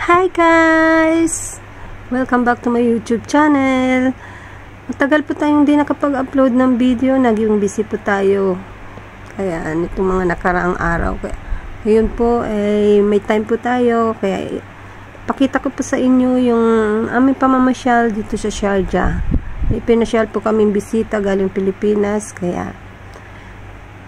Hi guys! Welcome back to my YouTube channel. Matagal po tayong hindi nakapag-upload ng video. Naging busy po tayo. Kaya itong mga nakaraang araw. Ngayon po may time po tayo. Kaya pakita ko po sa inyo yung aming pamamasyal dito sa Sharjah. May pinasyal po kaming bisita galing Pilipinas. Kaya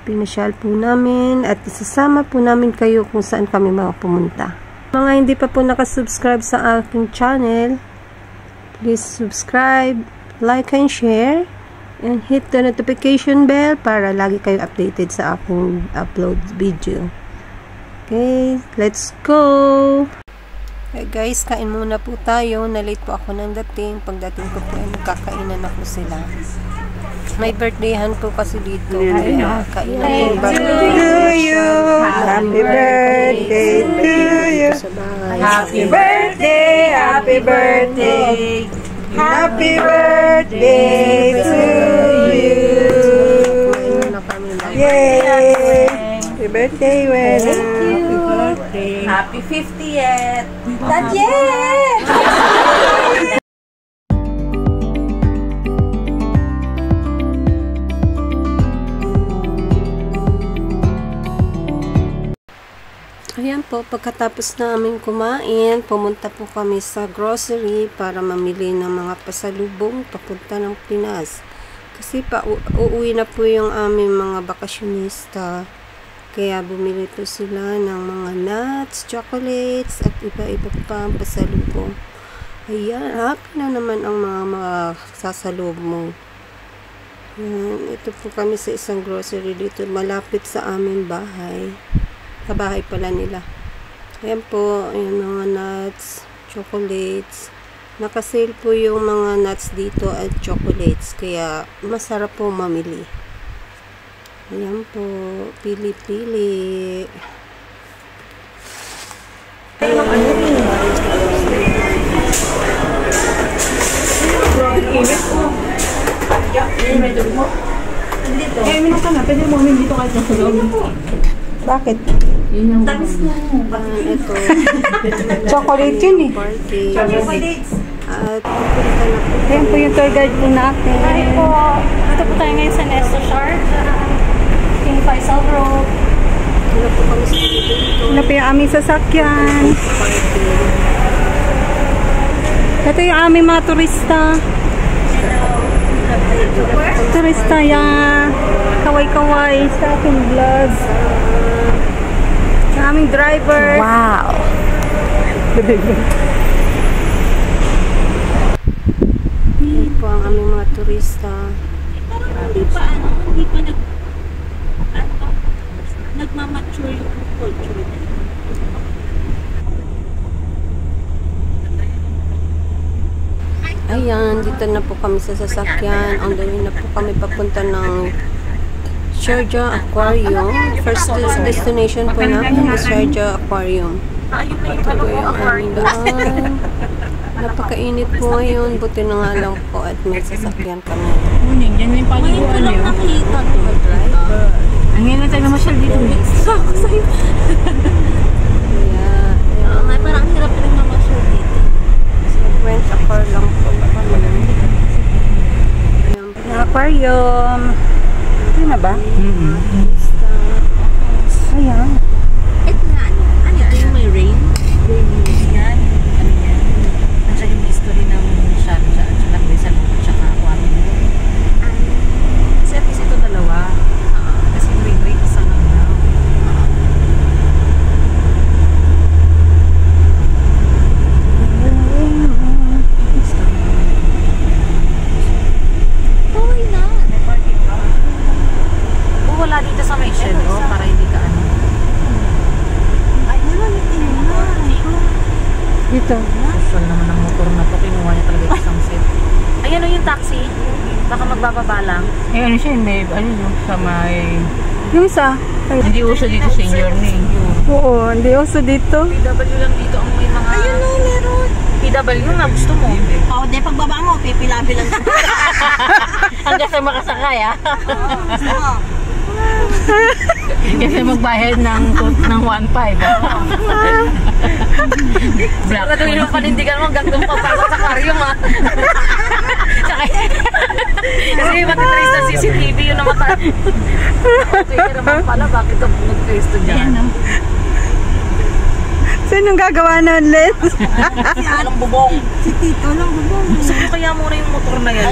pinasyal po namin at isasama po namin kayo kung saan kami pumunta. Mga hindi pa po nakasubscribe sa aking channel, please subscribe, like and share, and hit the notification bell para lagi kayo updated sa aking upload video. Okay, let's go! Okay guys, kain muna po tayo. Na-late po ako ng dating. Pagdating ko po ay magkakainan ako sila. May birthdayhan po kasi dito. Kaya kainan po to you. Happy birthday to you. Happy birthday, happy birthday. Happy birthday to you. Yay! Happy birthday, Wena. Happy birthday. Happy 50th. Not yet. Ayan po, pagkatapos namin kumain, pumunta po kami sa grocery para mamili ng mga pasalubong papunta ng Pinas. Kasi uuwi na po yung aming mga bakasyonista. Kaya bumili po sila ng mga nuts, chocolates, at iba-iba pa ang pasalubong. Ayan, happy na naman ang mga sasalubong. Ayan, ito po kami sa isang grocery dito, malapit sa aming bahay. Sa bahay pala nila. Ayan po, ayan mga nuts, chocolates. Nakasale po yung mga nuts dito at chocolates. Kaya masarap po mamili. Ayan po, pili-pili. Pwede mo dito kahit nasa loob. Bakit? Tamis mo. Ito. Chocolate yun eh. Chocolates. At pupunta na po. Ayan po yung tour guide po natin. Hi po. Dito po tayo ngayon sa Nesto Sharjah. King Faisal Road. Wala po kami sa dito. Ano po yung aming sasakyan. Ito yung aming mga turista. Turista yan. Kaway-kaway sa aking vlog. Sa aming driver. Wow. Yan po ang aming mga turista. Hindi pa nagmamature yung culture. Ayan, dito na po kami sa sasakyan. On the way na po kami papunta ng Sharjah Aquarium. First destination po namin is Sharjah Aquarium. Ito po yung aming daan. Napakainit po ngayon. Buti na nga lang po at may sasakyan kami. Ngayon ko lang nakita to. Ang ngayon tayo namasyal dito. Sako sa'yo. Kaya, Nga, parang hirap rin mamasyal dito. rent a car lang po kami. Ayan po. Aquarium. Ito na ba? Ayan. Ito na, ano yung may rain? Yan. Ano yan? Nandiyan yung history ng Sharjah at saka Faisal Road at saka Aquarium. Kasi at least ito dalawa. Kasi rain isa lang daw. Okay na. May parking ka. Wala dito sa may shed, para hindi ka ano. Dito. Usual naman ng motor na to, kinuha niya talaga yung isang set. Ayan o yung taxi. Baka magbababa lang. Eh, ano siya, may, ano yung sa may... Yung isa. Hindi uso dito senior ni. Oo, hindi uso dito. PW lang dito ang may mga... Ayun o, meron. PW nga, gusto mo. Oo, di pagbaba mo, pipilabi lang. Hanggang sa makasakay, ah. Gusto mo. Kasi magbayad ng 1.5. Black. Siguraduhin mo panindigan mo hanggang doon papasok sa aquarium ha. Kasi matitrace ng CCTV yun na mata. Okay ka naman pala, bakit ito nag-trace to dyan? Sinong gagawa nun, Len? Si Alang Bubong. Si Tito Alang Bubong. Gusto ko kaya muna yung motor na yan.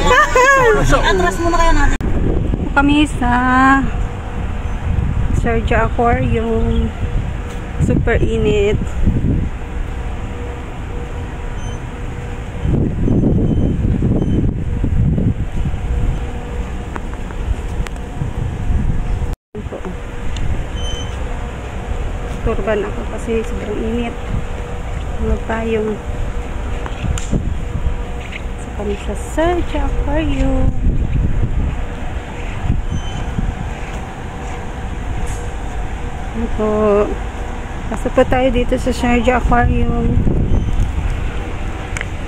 Atras muna kaya natin. Kami sa Sharjah Aquarium. Super init. Turban ako kasi sobrang init. Ano tayong sa kami sa Sharjah Aquarium. Po. Pasok po tayo dito sa Sharjah Aquarium.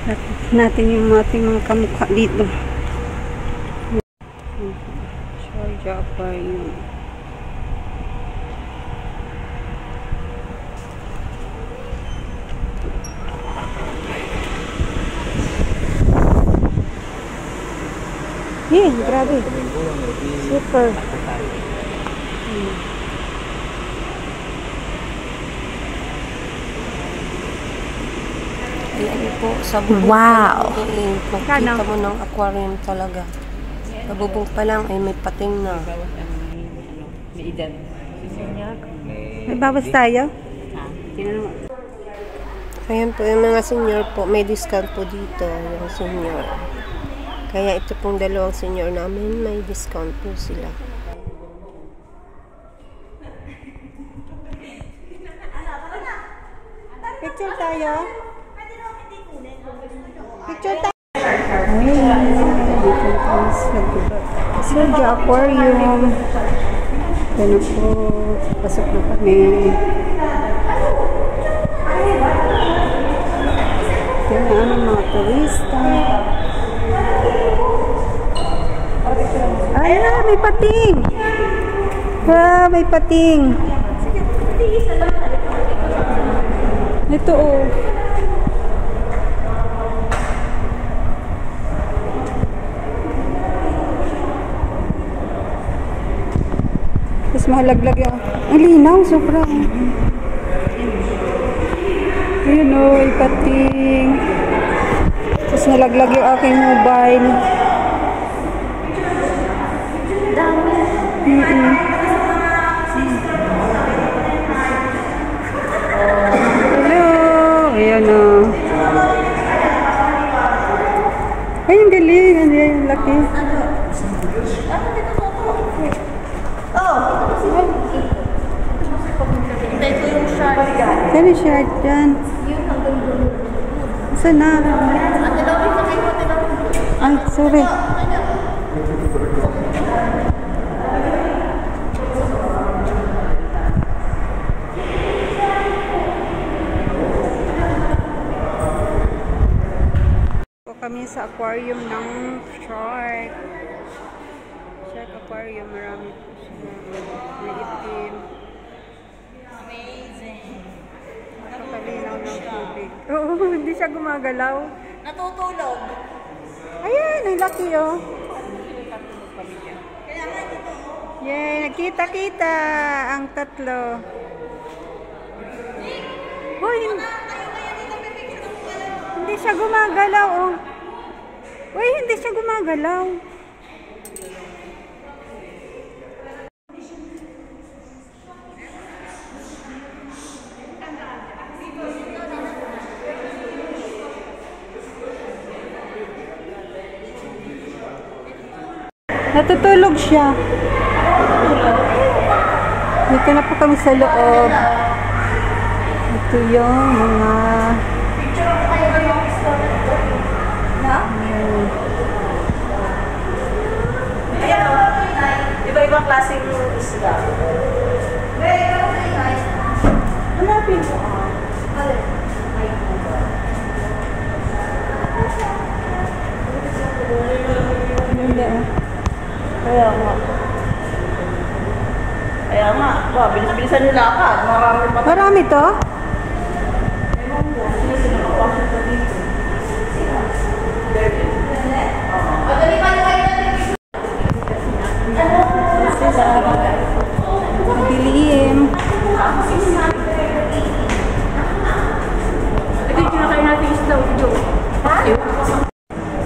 Nakikita natin yung ating mga kamukha dito. Sharjah Aquarium. Grabe. Super. Ayan po, sa bubong Wow! makikita mo ng aquarium talaga. Sa bubong pa lang ay may pating na. May edad. May bawas tayo? Ayan po, yung mga senior po, may discount po dito, yung senior. Kaya ito pong dalawang senior namin, may discount po sila. Picture tayo? Picture tayo? Sharjah Aquarium. Ano po, pasok na kami. Ito na aming mga turista. Ay, may pating! Ah, may pating! Ito oh. Tapos mahalaglag yung... Ang linaw, sobra. Ayun o, ipating. Tapos nalaglag yung aking mobile. Hello! Ayan o. Ay, ang galing. Ano yan, laki. Saan yung shirt dyan? Saan na? Ay, sorry. Kami sa aquarium ng shark. Shark aquarium, marami po siya. May itim. Nakapalinaw ng tubig. Oo, hindi siya gumagalaw. Natutulog. Ayan, ang laki oh. Yay, nagkita-kita ang tatlo. Hoy, hindi siya gumagalaw oh. Uy, hindi siya gumagalaw. Natutulog siya. Dito na po kami sa loob. Ito yung mga... Iba-ibang klaseng isda. Hanapin mo. Hindi ah. Kaya nga. Ba, bilis-bilisan yung lakad. Marami pa. Marami to? Madilim.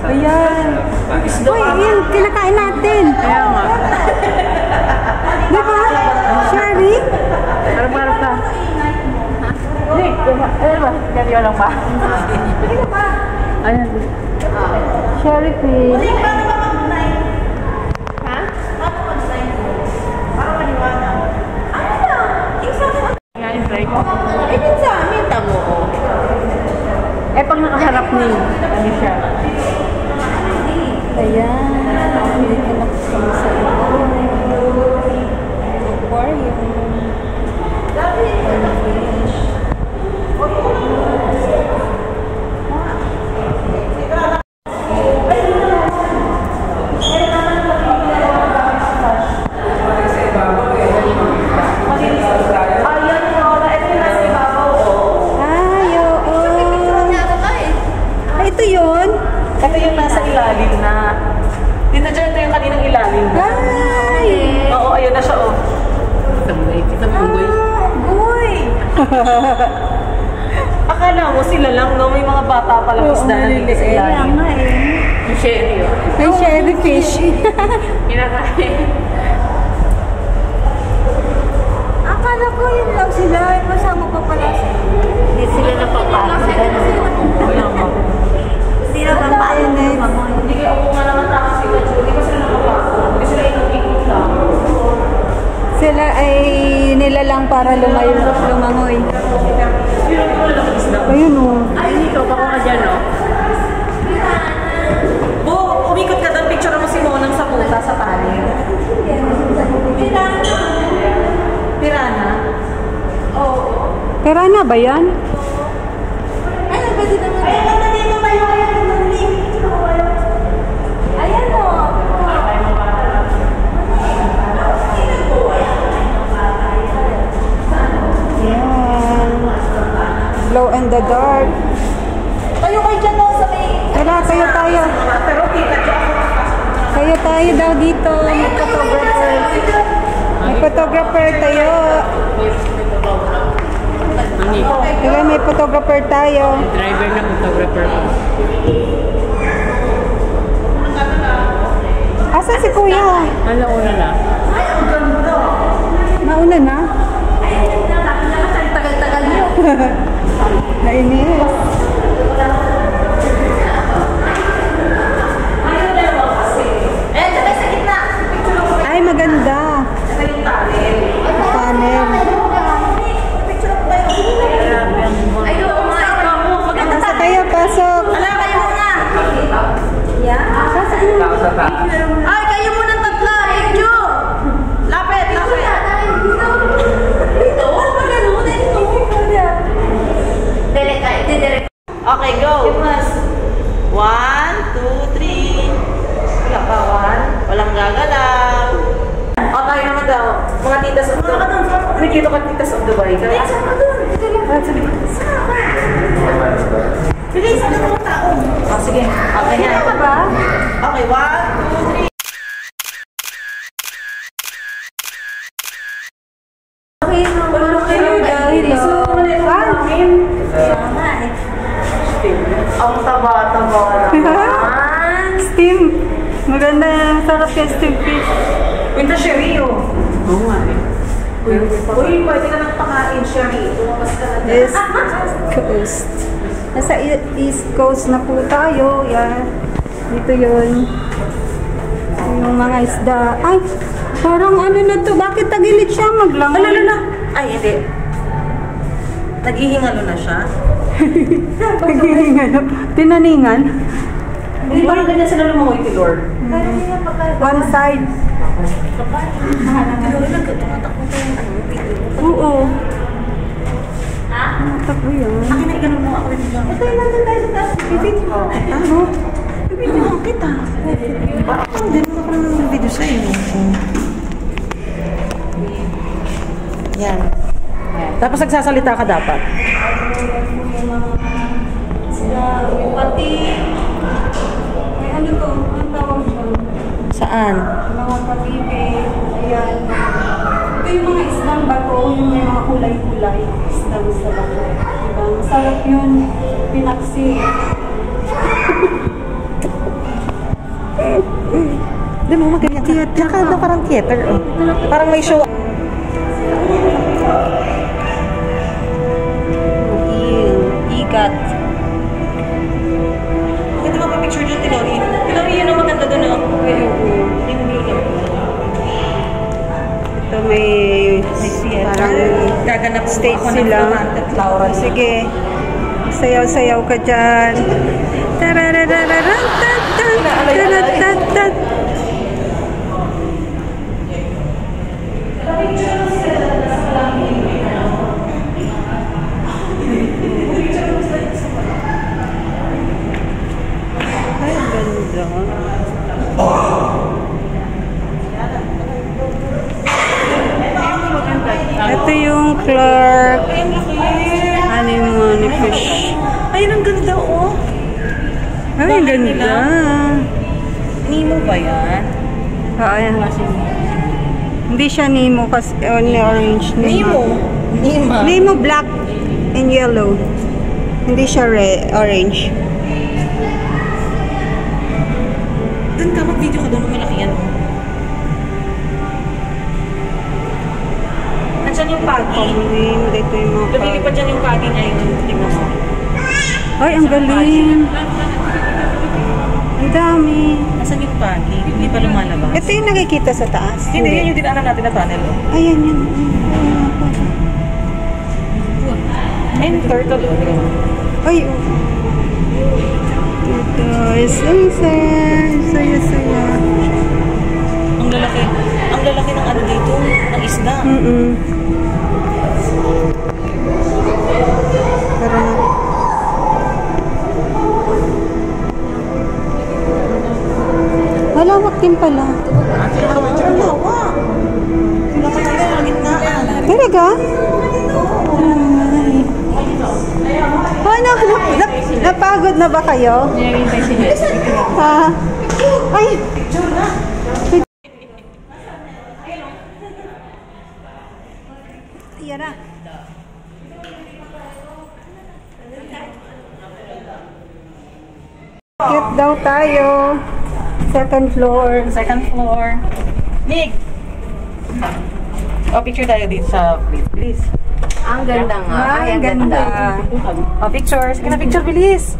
Ayan. Uy, yun, kinakain natin. Kaya nga. Di ba? Sherry? Harap-harap ka. Hindi, ano ba? Ganyan lang ba? Ayan. Sherry fish. Nga yung try ko. Eh, din sa amin, tamo ko. Eh, pag nakaharap niyo, ano siya? Ayan. Dito na kami sa aquarium. Fish. Ay, oo. Ay, ito yun? Ito yung nasa ilalim na. Dito dyan, ito yung kaninang ilalim na. Ay! Oo, ayun na siya, oh. Kita mo, unggoy. Uy! Akala mo sila lang, no? May mga bata palang isda na dito sa ilalim. Yung sherry, oh. May sherry fish. Kinakain. Akala ko yun lang sila. Masama pa pala sila. Hindi sila napapasok. Hindi na papayan eh. Hindi kayo ako nga naman tapos sila, hindi ko sila nakapasok. Hindi sila inong-ikot lang. Sila ay nilalang para lumangoy. Ayun o. Ay, ikaw, bako ka dyan, oh. Bo, umikot ka doon, picture mo si Monang sa puta sa tali. Pirana? Oo. Pirana ba yan? Ay, nagpati naman. Ay, ganda dito tayo. Ayan o. Yan. Glow in the dark. Tayo kayo dyan o sa may... Tara, kayo tayo. Pero kita dyan. Kayo tayo daw dito. May photographer. May photographer tayo. Diba, may photographer tayo. Driver na photographer ko. Asan si kuya? Alauna na. Nauna na? Tagal-tagal niyo. Nainis. Eh, sabay sa gitna. Picture mo. Ay, maganda. Ito yung tunnel. Panel. Picture mo tayo. Ay, oo nga. Ito. Maganda Pasok kayo, pasok. Wala kayo muna. Ay, kayo muna tatlo. Medyo. Lapit, lapit. Ito? Okay, go. 1, 2, 3. Wala pa, 1. Walang gagalaw. O, tayo naman daw. Mga titas of Dubai. Nakikita ka titas of Dubai. Ay, saan ka doon? Bilis, ano mga tao? O, sige. Okay na. Okay, 1, 2, 3. Ang taba-taba naman. Steam. Maganda yan. Sarap yung steam fish. Winter Sherry, oh. Oo nga, eh. Uy, pwede ka nang pakain, Sherry. Tumabas ka na dyan. East Coast. Nasa East Coast na po tayo. Yan. Dito yun. Yung mga isda. Ay, parang ano na to. Bakit tagilid siya? Maglangoy. Alala. Ay, hindi. Naghihingalo na siya. Naghihingan. Tinaningan. Hindi parang ganyan sila lumangoy kay Lord. One side. Oo. Matakbo yan. Akin na iganong mo ako rin lang. Ito yung nandun tayo sa taas. Bibidyo mo. Ano? Bibidyo mo kita. Bakit hindi mo ako naman video sa'yo? Yan. Tapos nagsasalita ka dapat. Pati, may ano to? Anong tawag siya? Saan? Mga pag-ibig. Ayan. Ito yung mga isdang bato, yung may mga kulay-kulay. Isdang sa bato. Diba? Masarap yun. Pinaksi. Di mo magaling. Tsaka na parang theater. Oh. Parang may show. Igat. Ito ba picture dyan, Tilori? Tilori, yun ang maganda doon, no? Yung blue lang. Ito may parang gaganap stage sila. Laura. Sige. Sayaw-sayaw ka dyan. Tarararararantatan. Ay, ganda. Ito yung Clark. Ano yung mga ni fish? Ayun, ang ganda, oh. Ay, ang ganda. Nemo ba yan? Ayan. Hindi siya Nemo kasi only orange. Nemo. Nemo black and yellow. Hindi siya red, orange. Doon ka, mag-video ka doon. Malaki yan. Nandiyan yung pagi. Dito yung mga Lumilipad dyan yung pagi niya yung tingnan mo. Ay, ang galing. Ang dami. Nasaan yung pagi? Hindi pa lumalabas. Ito yung nakikita sa taas. Hindi, yun yung dinaanan natin na tunnel. Oh. Ayan, yan. And turtle. Ay, oh. Ito, saya. Ang lalaki. Ang lalaki ng ano dito, ng isda. Pero na. Malawak din pala. Malawak. Malaki nila yung gitnaan. Talaga? Ano? Napagod na ba kayo? Ha? Ay! Yan na. Get daw tayo. Second floor. Second floor. Nick! Oh, picture tayo dito sa please. Ang ganda nga. Ay, ang ganda. Oh, picture. Sige na, picture, bilis.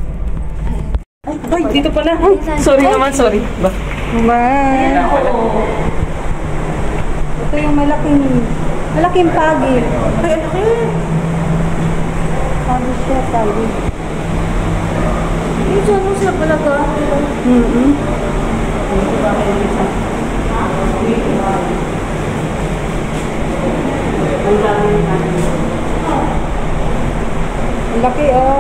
Ay, dito pala. Sorry naman, sorry. Ba? Bye. Ito yung malaking pagi. Ay, ang laki. Pagi siya, pagi. Ay, dyan mo sila pala ka. Ang laki, oh.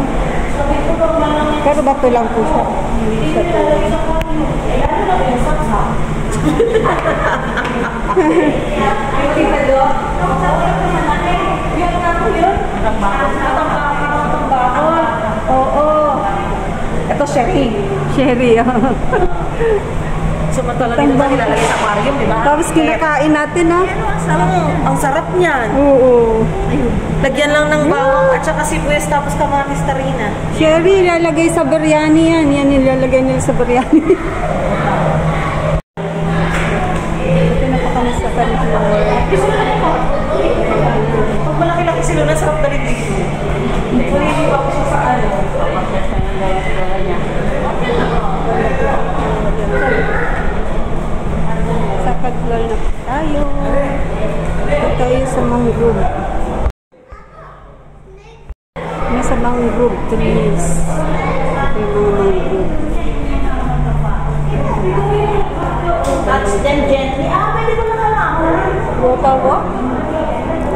Pero bato lang po siya. Hindi siya to. Oo. Ito, Sherry. Sherry, oh. Samantala nila nilalagay sa aquarium, di ba? Tapos kinakain natin, oh. Ang sarap niyan. Oo. Lagyan lang ng bawang at saka sibuyas tapos kamatis tarina. Sherry, ilalagay sa biryani yan. Yan ilalagay nila sa biryani. Ito na pa kami sa floor. Pag malaki-laki sila, nasarap na rin dito. Pwede pa ko siya sa ano. Second floor na po tayo. Ito tayo sa mangrove. Nasa mangrove trees. Ito yung mga mangrove. Touch them gently. Pwede ko na kailangan. Water walk?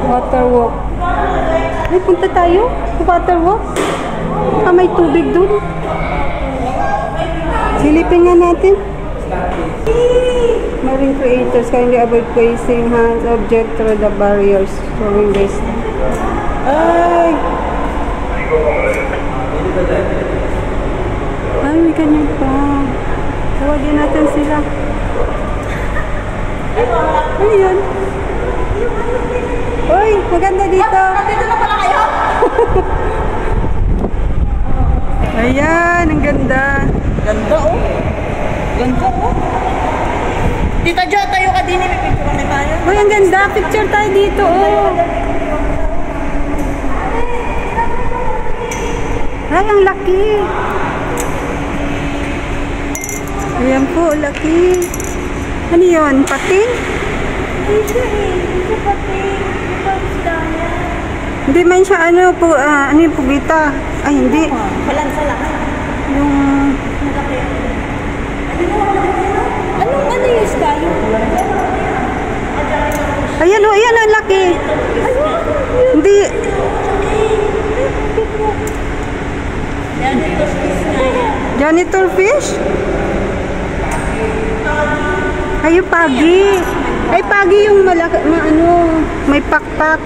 Water walk. Ay, punta tayo. Water walk. Baka may tubig dun. Silipin nga natin. Marine creators kindly avoid placing hands object through the barriers showing this. Ay! Ay, may ganyan pa. Tawagin natin sila. Ano yun? Uy, maganda dito. Dito na pala kayo? Ayan, ang ganda. Ganda oh. Ganda oh. Tita Jo, tayo ka din. Pipicture kami tayo. Uy, ang ganda. Picture tayo dito, oh. Ay, ang laki. Ayan po, laki. Ano yun? Pating? Hindi siya eh. Hindi siya pati. Ito ang isda niya. Hindi man siya, ano yung pugita? Ay, hindi. Balansa lang. Yung... Ano yung isda? Ayan, oh, ayan, ang laki. Hindi. Janitor fish? Ay, yung pagi. Ay, pagi yung malaki, may pakpak.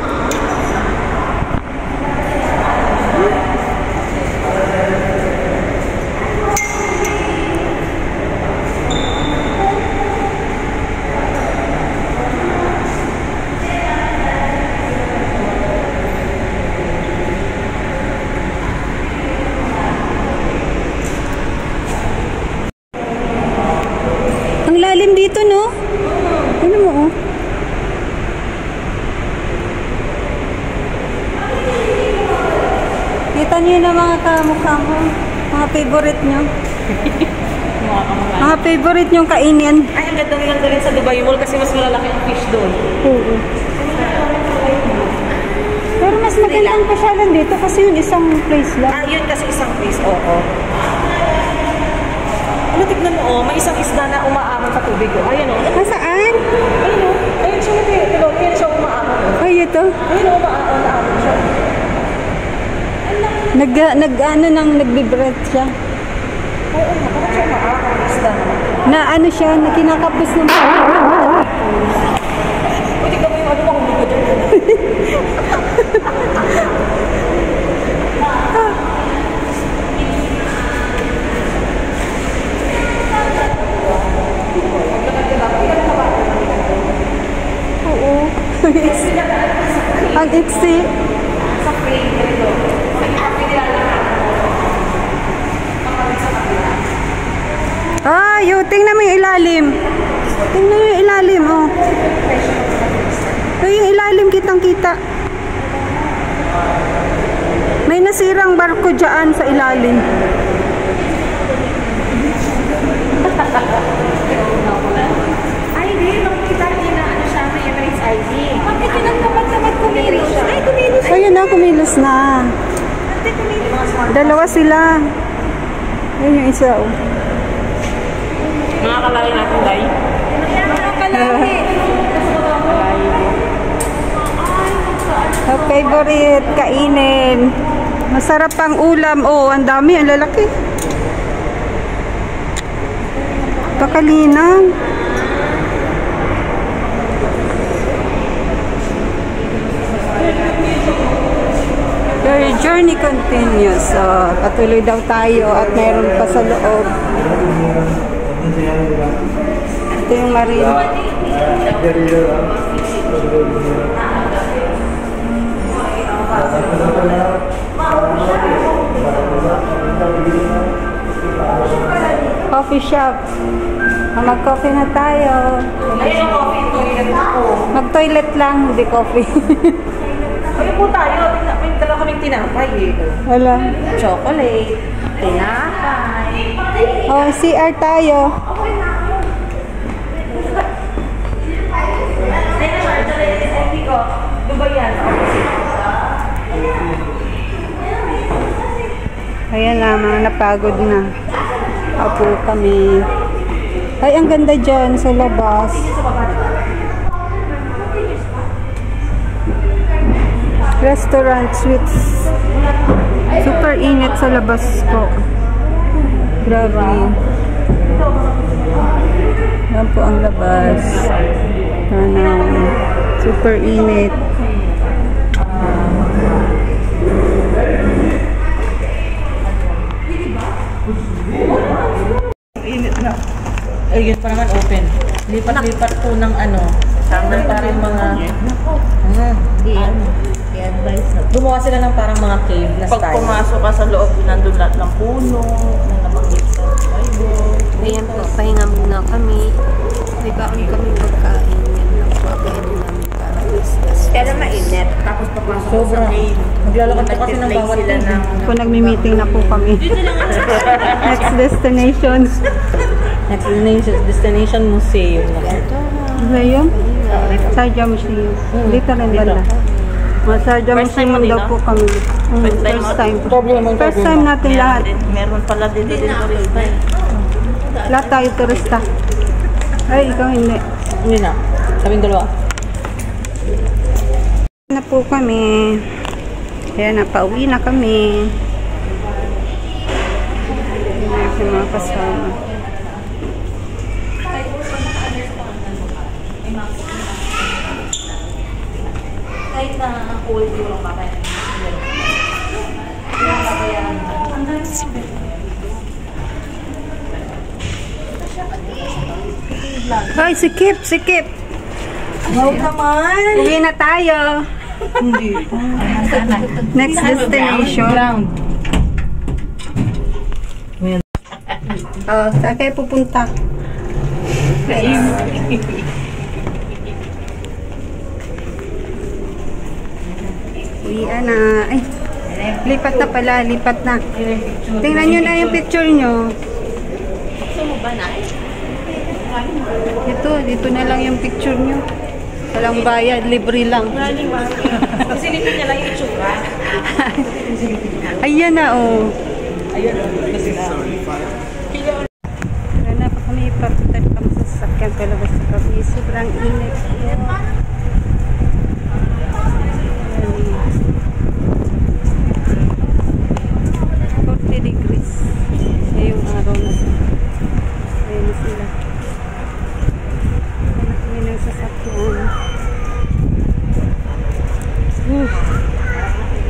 Ang lalim dito, no? Ano mo, oh? Kita niyo na mga kamukha mo. Mga favorite nyo. Mga favorite nyong kainin. Ay, ang ganda nilang galing sa Dubai Mall kasi mas malalaki ang fish doon. Oo. Pero mas magandang pasyalan dito kasi yun isang place lang. Ah, yun kasi isang place, oo. Ano, tignan mo, oh, may isang isda na umaamon sa tubig, oh. Ayan, oh. Nasaan? Ayun, oh. Ayun siya, tignan, ayun siya umaamon, oh. Ay, ito. Ayun, oh, umaamon siya. Nagbe-breath siya. Oo, parang siya umaamon, isda naman. Na ano siya, na kinakapos ng Uy, tignan mo yung ano, mahulog ko dyan. Oo. Ang iksi. Ah, tingnan mo yung ilalim. Tingnan mo yung ilalim, oh. Yung ilalim kitang-kita. May nasirang barko dyan sa ilalim. Ay, di. Makikita niyo na ano siya. May Emirates ID. Bakit yun ang naman kumilos? Ay, kumilos. Ayun na, kumilos na. Dalawa sila. Ayun yung isa, oh. Mga kalaki natin, Day. Favorite, kainin. Masarap pang ulam. Oh, ang dami, ang lalaki. Pakalinaw. Your journey continues. So, patuloy daw tayo at mayroon pa sa loob. Ito yung marine. Coffee shop. Mag-coffee na tayo. Ayun ang coffee, toilet ako. Mag-toilet lang, hindi coffee. Ayun po tayo. May dalawa kaming tinapay, eh. Wala. Chocolate, tinapay. Oh, CR tayo. Ayun naman, hindi ko. Dubai yan, opposite. Ayan na, mga napagod na. Opo kami. Ay, ang ganda dyan sa labas. Restaurant suites. Super init sa labas po. Grabe. Yan po ang labas. Super init. Init na. Eh, yun pa naman open. Lipat-lipat po ng ano. Ng parang mga... Gumawa sila ng parang mga cave na Pag style. pumasok ka sa loob, nandun lahat ng puno, na namanggit sa Bible. Ayan po, pahinga muna kami. May baon kami pagkain. Yan lang po, akainin namin para discuss. Kaya mainit. Tapos papasok sa Sobra. cave. Maglalakad po kasi ng bawat sila ng... Po, nagmi-meeting na po kami. Next destination. Destination Museum. Ano yun? Sarja Museum. Dito rin banda. Sarja First time mo Museum daw dito? po kami. First time mo? First time natin lahat. Meron pala dito din turista. Lahat tayo turista. Ay, ikaw hindi. Hindi na. Sabing dalawa. Na po kami. Ayan na, pauwi na kami. Ayan sa mga kasama. Kahit na cold yung makain. Hoy, sikip, sikip. Huwag naman! Uwi na tayo. Hindi. Next destination. Oh, saan kayo pupunta? Uwian na. Ay, lipat na pala, lipat na. Tingnan nyo na yung picture nyo. Dito na lang yung picture nyo. Walang bayad, libre lang. Silipin niya lang yung itsura. Ayan na, oh. Ayun, kasi na. Kaya na pa kami papunta kami sa sasakyan palabas sa kami. Sobrang init. Ayan. 40 degrees. Yung araw na ito. Ayan na sila. Ayan kami ng sasakyan.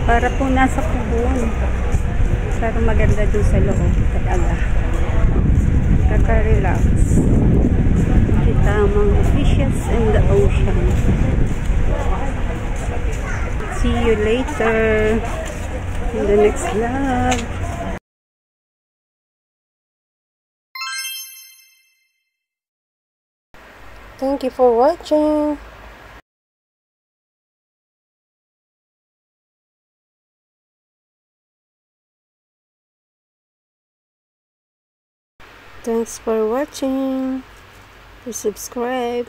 Para po nasa Kubuan. Pero maganda doon sa loob talaga. Kaka-relax. Kita ang mga fishes in the ocean. See you later in the next vlog. Thank you for watching. Thanks for watching. Please subscribe.